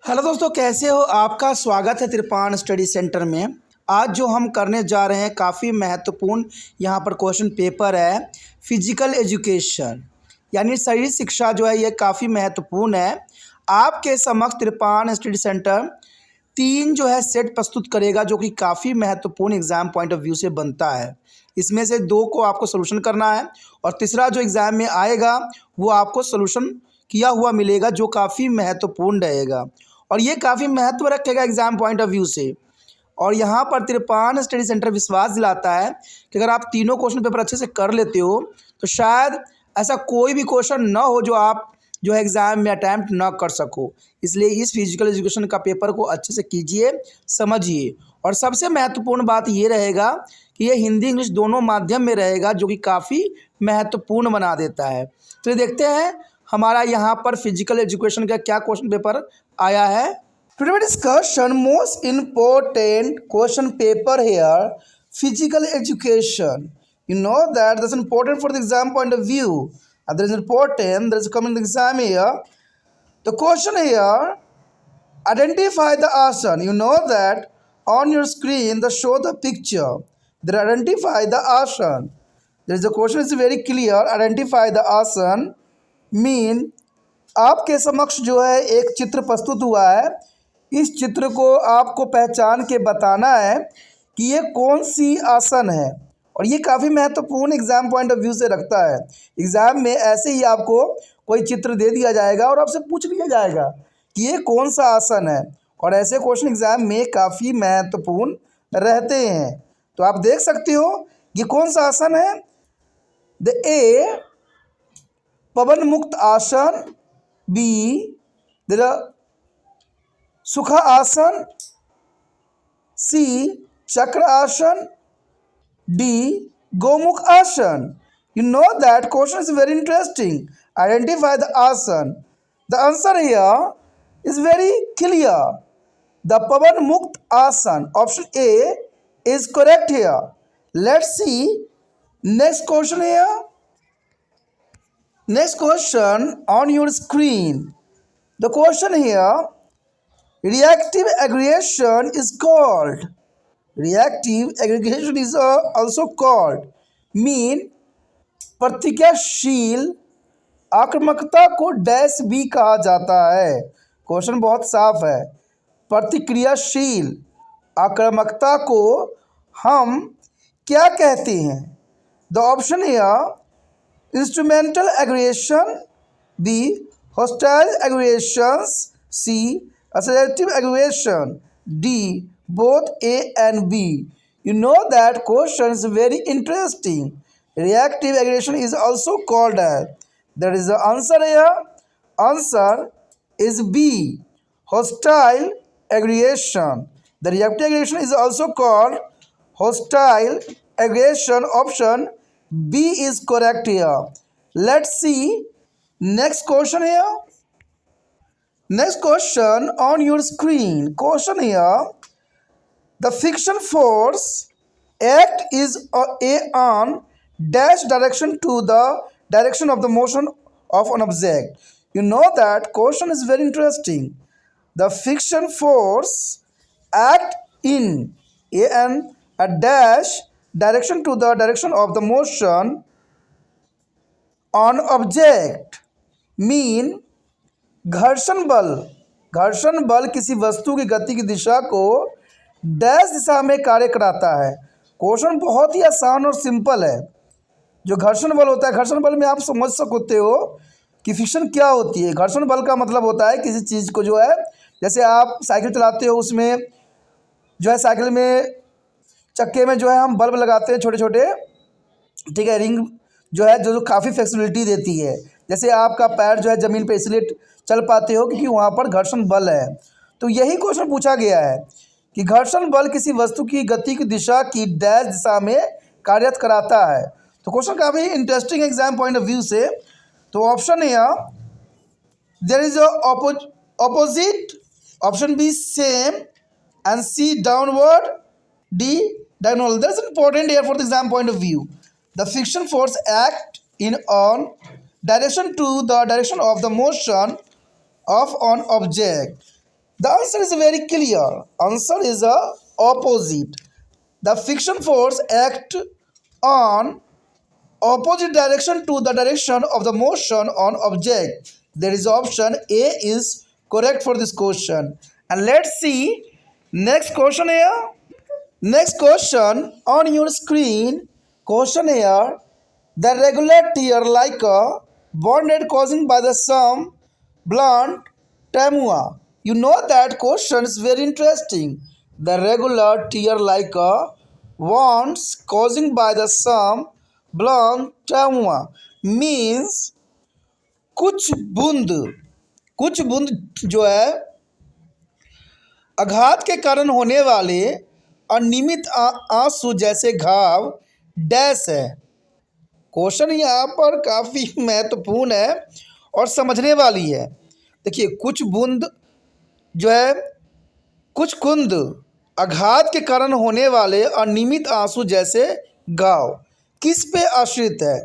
Hello दोस्तों, कैसे हो? आपका स्वागत है त्रिपाण स्टडी सेंटर में। आज जो हम करने जा रहे हैं काफ़ी महत्वपूर्ण यहाँ पर क्वेश्चन पेपर है फिजिकल एजुकेशन, यानी शरीर शिक्षा जो है ये काफ़ी महत्वपूर्ण है। आपके समक्ष त्रिपाण स्टडी सेंटर 3 जो है सेट प्रस्तुत करेगा जो कि काफ़ी महत्वपूर्ण एग्जाम पॉइंट ऑफ व्यू से बनता है। इसमें से 2 को आपको सोल्यूशन करना है और तीसरा जो एग्ज़ाम में आएगा वो आपको सोल्यूशन किया हुआ मिलेगा जो काफ़ी महत्वपूर्ण रहेगा और ये काफ़ी महत्व रखेगा एग्जाम पॉइंट ऑफ व्यू से। और यहाँ पर त्रिपाण स्टडी सेंटर विश्वास दिलाता है कि अगर आप तीनों क्वेश्चन पेपर अच्छे से कर लेते हो तो शायद ऐसा कोई भी क्वेश्चन ना हो जो आप जो है एग्ज़ाम में अटैम्प्ट ना कर सको। इसलिए इस फिजिकल एजुकेशन का पेपर को अच्छे से कीजिए, समझिए। और सबसे महत्वपूर्ण बात ये रहेगा कि ये हिंदी इंग्लिश दोनों माध्यम में रहेगा जो कि काफ़ी महत्वपूर्ण बना देता है। तो ये देखते हैं हमारा यहाँ पर फिजिकल एजुकेशन का क्या क्वेश्चन पेपर आया है। Today we discussion most important question paper here physical education. You know that that's important for the exam point of view. And that is important. That is coming the exam here. The question here: identify the asana. You know that on your screen they show the picture. They identify the asana. There is the question is very clear. Identify the asana mean आपके समक्ष जो है एक चित्र प्रस्तुत हुआ है। इस चित्र को आपको पहचान के बताना है कि ये कौन सी आसन है और ये काफ़ी महत्वपूर्ण एग्जाम पॉइंट ऑफ व्यू से रखता है। एग्ज़ाम में ऐसे ही आपको कोई चित्र दे दिया जाएगा और आपसे पूछ लिया जाएगा कि ये कौन सा आसन है और ऐसे क्वेश्चन एग्ज़ाम में काफ़ी महत्वपूर्ण रहते हैं। तो आप देख सकते हो ये कौन सा आसन है। द ए पवन मुक्त आसन, बी देर सुखा आसन, सी चक्र आसन, डी गोमुख आसन। You know that question is very interesting. Identify the asan. The answer here is very clear. The pavan mukt asan. Option A is correct here. Let's see next question here. Next question on your screen. The question here, reactive aggregation is called. Reactive aggregation is also called mean प्रतिक्रियाशील आक्रामकता को dash B कहा जाता है। Question बहुत साफ है। प्रतिक्रियाशील आक्रामकता को हम क्या कहते हैं? The option here instrumental aggregation, B hostile aggregations, C assertive aggregation, D both A and B. You know that question is very interesting. Reactive aggregation is also called as. That is the answer here. Answer is B. Hostile aggregation. The reactive aggregation is also called hostile aggregation. Option B is correct here. Let's see next question here. Next question on your screen. Question here. The friction force act is a on dash direction to the direction of the motion of an object. You know that question is very interesting. The friction force act in a dash direction to the direction of the motion on object mean घर्षण बल किसी वस्तु की गति की दिशा को dash दिशा में कार्य कराता है। क्वेश्चन बहुत ही आसान और सिंपल है। जो घर्षण बल होता है, घर्षण बल में आप समझ सकते हो कि फ्रिक्शन क्या होती है। घर्षण बल का मतलब होता है किसी चीज़ को जो है, जैसे आप साइकिल चलाते हो उसमें जो है साइकिल में चक्के में जो है हम बल्ब लगाते हैं छोटे छोटे, ठीक है, रिंग जो है जो काफ़ी फ्लेक्सिबिलिटी देती है। जैसे आपका पैर जो है ज़मीन पे इसलिए चल पाते हो क्योंकि वहाँ पर घर्षण बल है। तो यही क्वेश्चन पूछा गया है कि घर्षण बल किसी वस्तु की गति की दिशा की डैश दिशा में कार्यरत कराता है। तो क्वेश्चन काफ़ी interesting exam point of view से। तो ऑप्शन है there is opposite, option B same and C downward, D diagonal. That is important here for the exam point of view. The friction force act in on direction to the direction of the motion of an object. The answer is very clear. Answer is a opposite. The friction force act on opposite direction to the direction of the motion on object. There is option A is correct for this question. And let's see next question here. Next question on your screen. Question here. The regular tear like a bonded causing by the some blunt tamua. You know that question is very interesting. The regular tear like a wounds causing by the some blunt tamua means कुछ बूंद जो है आघात के कारण होने वाले अनियमित आंसू जैसे घाव डैश है। क्वेश्चन यहाँ पर काफ़ी महत्वपूर्ण है और समझने वाली है। देखिए कुछ बूंद जो है कुछ कुंद आघात के कारण होने वाले अनियमित आंसू जैसे घाव किस पे आश्रित है।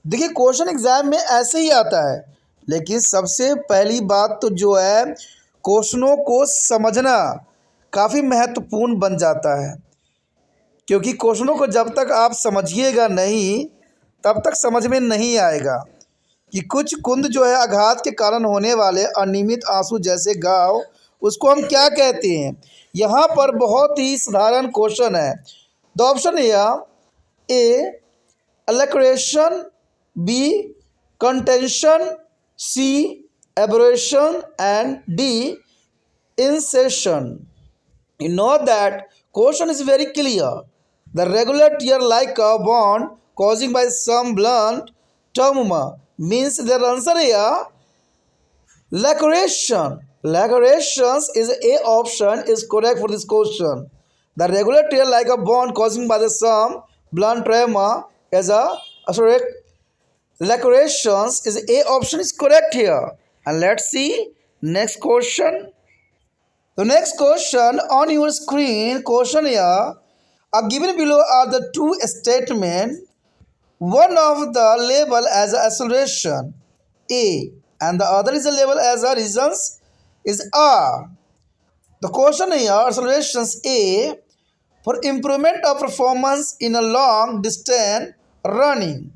देखिए क्वेश्चन एग्जाम में ऐसे ही आता है, लेकिन सबसे पहली बात तो जो है क्वेश्चनों को समझना काफ़ी महत्वपूर्ण बन जाता है, क्योंकि क्वेश्चनों को जब तक आप समझिएगा नहीं तब तक समझ में नहीं आएगा कि कुछ कुंद जो है आघात के कारण होने वाले अनियमित आंसू जैसे घाव उसको हम क्या कहते हैं। यहाँ पर बहुत ही साधारण क्वेश्चन है। The option A alteration, B contention, C abrasion and D incision. You know that question is very clear. The regular tear like a bond causing by some blunt trauma means the answer here laceration. Lacerations is A option is correct for this question. The regular tear like a bond causing by the some blunt trauma is a lacerations is A option is correct here. And let's see next question. The next question on your screen, question here, are given below are the two statements. One of the label as acceleration A and the other is a label as a reasons is R. The question here, accelerations A for improvement of performance in a long distance running,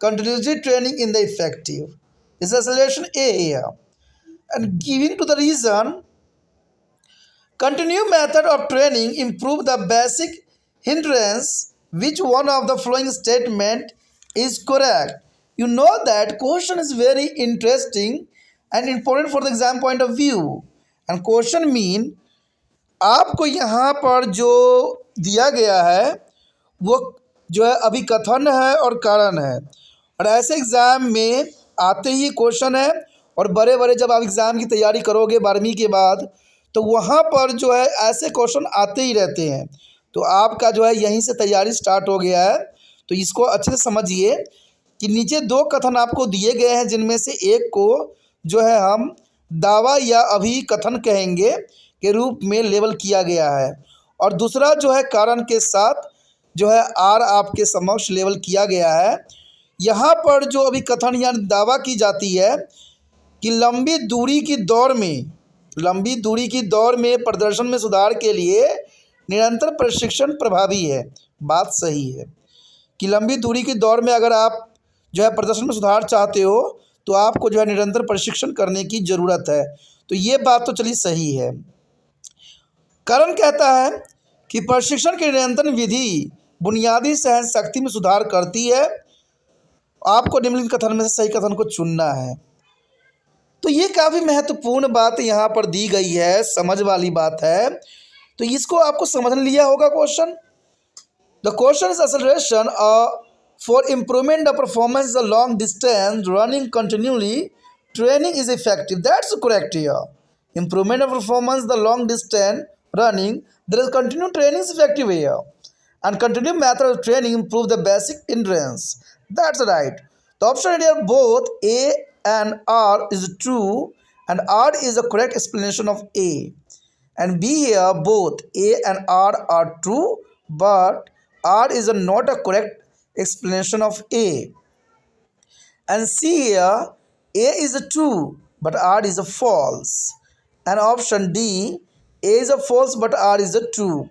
continuously training in the effective is acceleration A here. And giving to the reason, continue method of training improve the basic hindrance. Which one of the following statement is correct? You know that question is very interesting and important for the exam point of view. And question mean आपको यहाँ पर जो दिया गया है वो जो है अभी कथन है और कारण है, और ऐसे एग्ज़ाम में आते ही क्वेश्चन है। और बड़े बड़े जब आप एग्ज़ाम की तैयारी करोगे 12वीं के बाद तो वहाँ पर जो है ऐसे क्वेश्चन आते ही रहते हैं। तो आपका जो है यहीं से तैयारी स्टार्ट हो गया है। तो इसको अच्छे से समझिए कि नीचे दो कथन आपको दिए गए हैं, जिनमें से एक को जो है हम दावा या अभी कथन कहेंगे के रूप में लेबल किया गया है, और दूसरा जो है कारण के साथ जो है आर आपके समक्ष लेबल किया गया है। यहाँ पर जो अभी कथन या दावा की जाती है कि लंबी दूरी की दौड़ में प्रदर्शन में सुधार के लिए निरंतर प्रशिक्षण प्रभावी है। बात सही है कि लंबी दूरी की दौड़ में अगर आप जो है प्रदर्शन में सुधार चाहते हो तो आपको जो है निरंतर प्रशिक्षण करने की ज़रूरत है। तो ये बात तो चलिए सही है। कारण कहता है कि प्रशिक्षण की निरंतर विधि बुनियादी सहन शक्ति में सुधार करती है। आपको निम्नलिखित कथन में से सही कथन को चुनना है। तो ये काफ़ी महत्वपूर्ण बात यहाँ पर दी गई है, समझ वाली बात है। तो इसको आपको समझ लिया होगा question. The question is acceleration for improvement the performance the long distance running continually training is effective. That's correct here. Improvement of performance the long distance running, there is continued training is effective here, and continued method of training improve the basic endurance. That's right. The option here both A and R is true, and R is a correct explanation of A, and B here both A and R are true, but R is not a correct explanation of A, and C here A is a true but R is a false, and option D, A is a false but R is a true.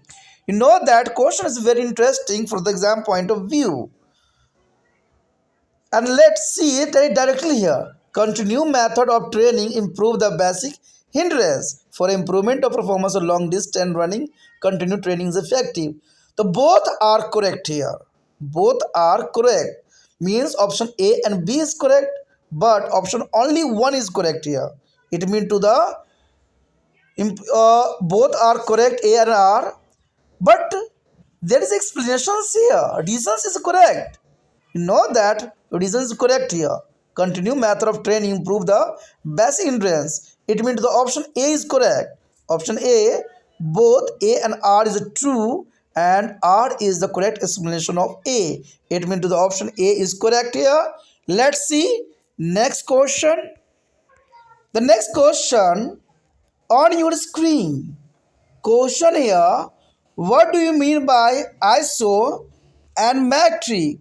You know that question is very interesting for the exam point of view. And let's see it directly here. Continue method of training improve the basic hindrance for improvement of performance of long distance running. Continue training is effective. So both are correct here. Both are correct. Means option A and B is correct, but option only one is correct here. It means to the both are correct, A and R, but there is explanations here. Reasons is correct. You know that reason is correct here. Continue method of training improve the basic hindrance. It means the option A is correct. Option A, both A and R is true, and R is the correct explanation of A. It means the option A is correct here. Let's see next question. The next question on your screen. Question here. What do you mean by iso and metric?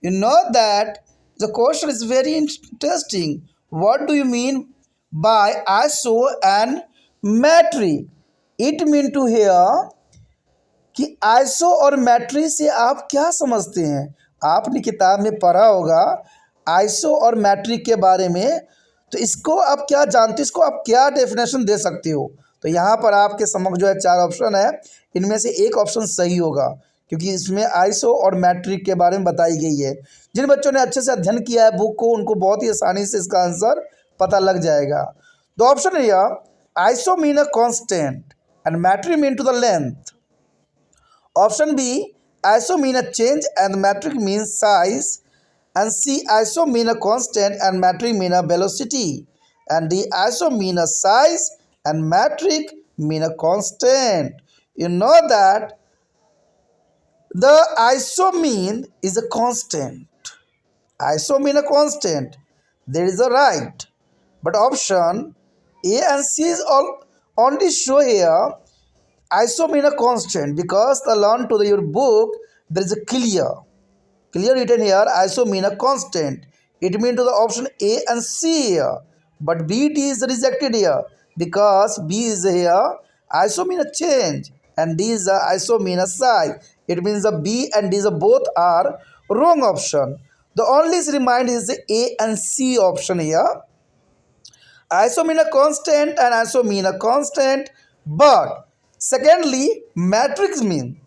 You know that the question is very interesting. What do you mean by iso and metric? It mean to here कि iso और matric से आप क्या समझते हैं। आपने किताब में पढ़ा होगा आइसो और मैट्रिक के बारे में, तो इसको आप क्या जानते हो, इसको आप क्या डेफिनेशन दे सकते हो। तो यहाँ पर आपके समक्ष जो है 4 ऑप्शन है, इनमें से एक ऑप्शन सही होगा क्योंकि इसमें आइसो और मैट्रिक के बारे में बताई गई है। जिन बच्चों ने अच्छे से अध्ययन किया है बुक को, उनको बहुत ही आसानी से इसका आंसर पता लग जाएगा। तो ऑप्शन है iso mean a constant and metric mean to the length. Option B, iso mean a change and metric means size. And C, iso mean a constant and metric mean a velocity. And D, iso mean a size and metric mean a constant. You know that the iso mean is a constant. Iso mean a constant. There is a right. But option A and C is all only show here iso mean a constant because the learn to your book there is a clear written here iso mean a constant. It mean to the option A and C here, but B, D is rejected here because B is here iso mean a change and D is iso mean a size. It means the B and D is both are wrong option. The only remind is the A and C option here. Iso mean a constant and iso mean a constant, but secondly, matrix mean.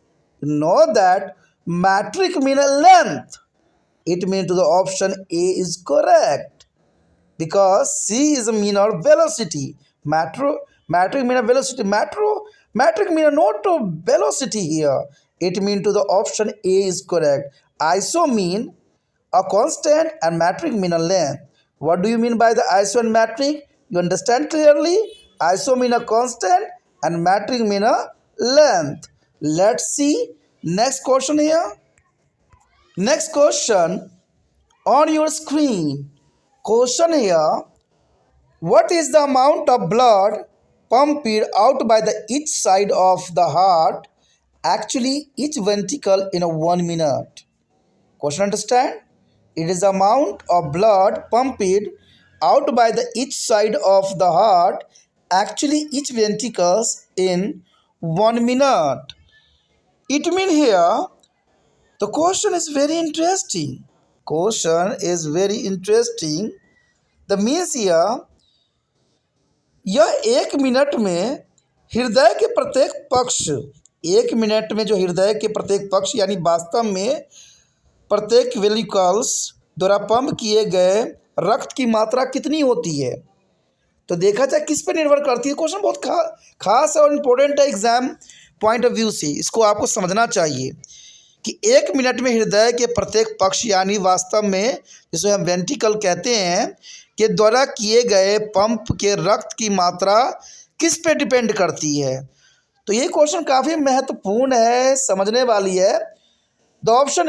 Know that matrix mean a length. It means to the option A is correct because C is a mean or velocity. Matrix mean a velocity. Matrix mean a not a velocity here. It means to the option A is correct. Iso mean a constant and metric mean a length. What do you mean by the iso and metric? You understand clearly? Iso mean a constant and metric mean a length. Let's see next question here. Next question on your screen. Question here. What is the amount of blood pumped out by the each side of the heart, actually each ventricle in a 1 minute? Question understand? It is the amount of blood pumped out by the each side of the heart, actually each ventricles in 1 minute. It means here the question is very interesting. Question is very interesting. The means here यह 1 minute में हृदय के प्रत्येक पक्ष 1 minute में जो हृदय के प्रत्येक पक्ष यानी वास्तव में प्रत्येक वेलिकल्स द्वारा पंप किए गए रक्त की मात्रा कितनी होती है। तो देखा जाए किस पर निर्भर करती है। क्वेश्चन बहुत खास और इम्पोर्टेंट है एग्जाम पॉइंट ऑफ व्यू से। इसको आपको समझना चाहिए कि 1 मिनट में हृदय के प्रत्येक पक्ष यानी वास्तव में जिसे हम वेंट्रिकल कहते हैं के द्वारा किए गए पंप के रक्त की मात्रा किस पे डिपेंड करती है। तो ये क्वेश्चन काफ़ी महत्वपूर्ण है, समझने वाली है। The option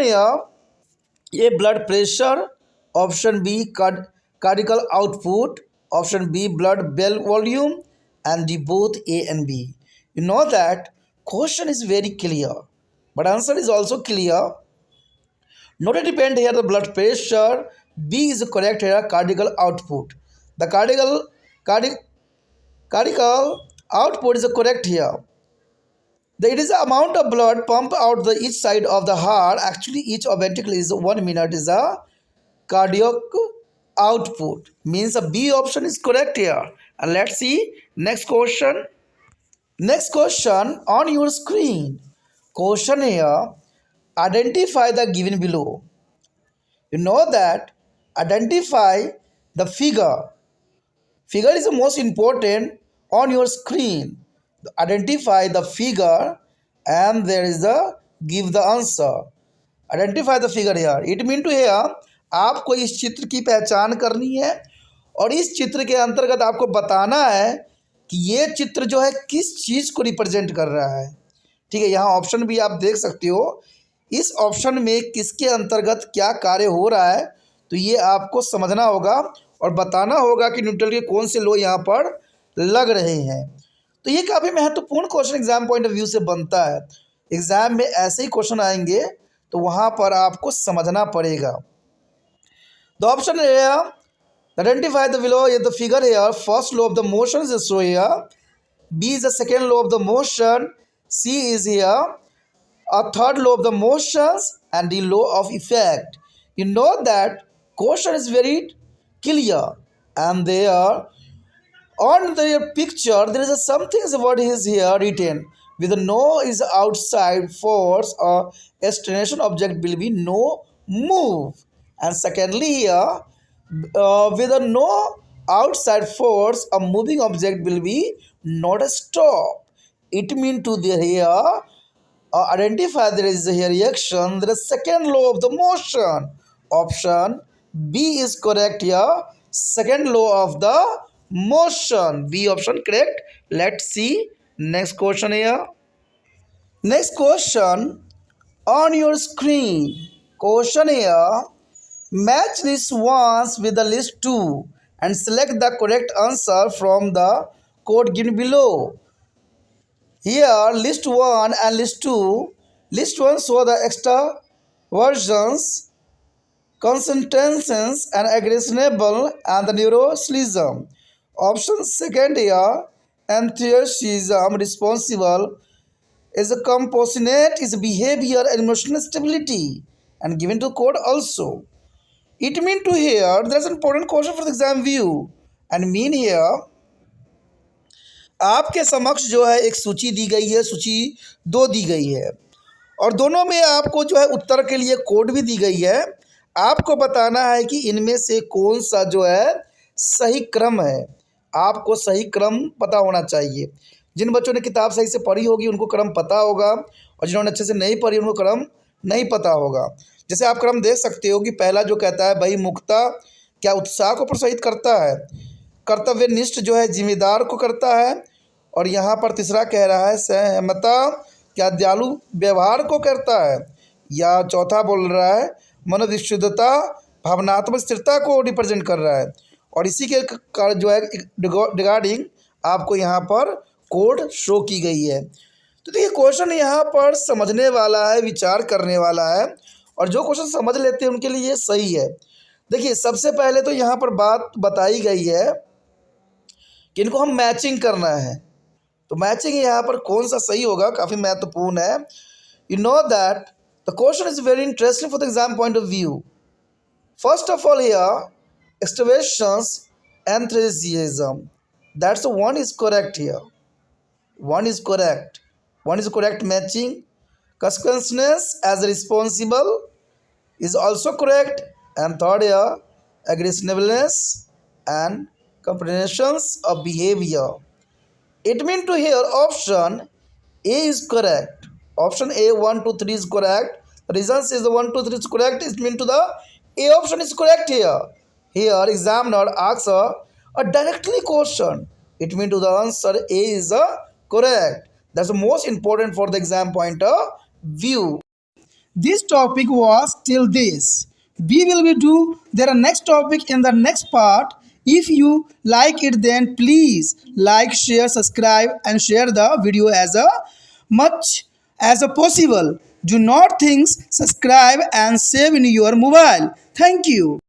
A blood pressure, option B cardiac output, option B blood bell volume and the both A and B. You know that question is very clear but answer is also clear. Not depend here the blood pressure. B is correct here, cardiac output. The cardiac Cardiac output is correct here. It is the amount of blood pumped out the each side of the heart. Actually, each of ventricle is 1 minute is a cardiac output. Means the B option is correct here. And let's see next question. Next question on your screen. Question here. Identify the given below. You know that identify the figure. Figure is the most important on your screen. Identify the figure and there is the give the answer. Identify the figure here. It mean to here आपको इस चित्र की पहचान करनी है और इस चित्र के अंतर्गत आपको बताना है कि ये चित्र जो है किस चीज़ को रिप्रेजेंट कर रहा है। ठीक है, यहाँ ऑप्शन भी आप देख सकते हो। इस ऑप्शन में किसके अंतर्गत क्या कार्य हो रहा है तो ये आपको समझना होगा और बताना होगा कि न्यूट्रल के कौन से लो यहाँ पर लग रहे हैं। तो ये काफ़ी महत्वपूर्ण question exam point of view से बनता है। एग्जाम में ऐसे ही क्वेश्चन आएंगे तो वहाँ पर आपको समझना पड़ेगा। The option identify the below the figure here first law of the motion is show here, B is the second law of the motion, C is here a third law of the motions and the law of effect. You know that question is very clear and there on the picture there is a something what is here written with the no is outside force or external object will be no move, and secondly here with a no outside force a moving object will be not a stop. It mean to the here identify there is a reaction, there is second law of the motion. Option B is correct here, second law of the motion. B option correct. Let's see next question here. Next question on your screen. Question here, match list 1 with the list 2 and select the correct answer from the code given below. Here list 1 and list 2. List 1 show the extraversions, concentrations and aggressionable and the neuroslism. Option second here enthusiasm responsible is a composite is behavior and emotional stability and given to code also. It mean to here there's an important question for the exam view and mean here आपके समक्ष जो है एक सूची दी गई है, सूची 2 दी गई है और दोनों में आपको जो है उत्तर के लिए कोड भी दी गई है। आपको बताना है कि इनमें से कौन सा जो है सही क्रम है। आपको सही क्रम पता होना चाहिए। जिन बच्चों ने किताब सही से पढ़ी होगी उनको क्रम पता होगा और जिन्होंने अच्छे से नहीं पढ़ी उनको क्रम नहीं पता होगा। जैसे आप क्रम देख सकते हो कि पहला जो कहता है भाई मुक्ता क्या उत्साह को प्रोत्साहित करता है, कर्तव्यनिष्ठ जो है जिम्मेदार को करता है और यहाँ पर तीसरा कह रहा है सहमता क्या दयालु व्यवहार को करता है, या चौथा बोल रहा है मनोविशुद्धता भावनात्मक स्थिरता को रिप्रेजेंट कर रहा है। और इसी के जो है रिगार्डिंग आपको यहाँ पर कोड शो की गई है। तो देखिए क्वेश्चन यहाँ पर समझने वाला है, विचार करने वाला है और जो क्वेश्चन समझ लेते हैं उनके लिए ये सही है। देखिए सबसे पहले तो यहाँ पर बात बताई गई है कि इनको हम मैचिंग करना है। तो मैचिंग यहाँ पर कौन सा सही होगा काफ़ी महत्वपूर्ण है। You know that the question is very interesting for the exam point of view. First of all here extraversions enthusiasm, that's the one is correct here. One is correct matching. Consequences as responsible is also correct, and third here aggressiveness and comprehensions of behavior. It means to here option A is correct. Option A 1 2 3 is correct. The reason is the 1 2 3 is correct. It means to the A option is correct here. Here examiner asks a directly question. It means to the answer A is correct. That's the most important for the exam point of view. This topic was till this. We will do their next topic in the next part. If you like it, then please like, share, subscribe and share the video as much as possible. Do not think, subscribe and save in your mobile. Thank you.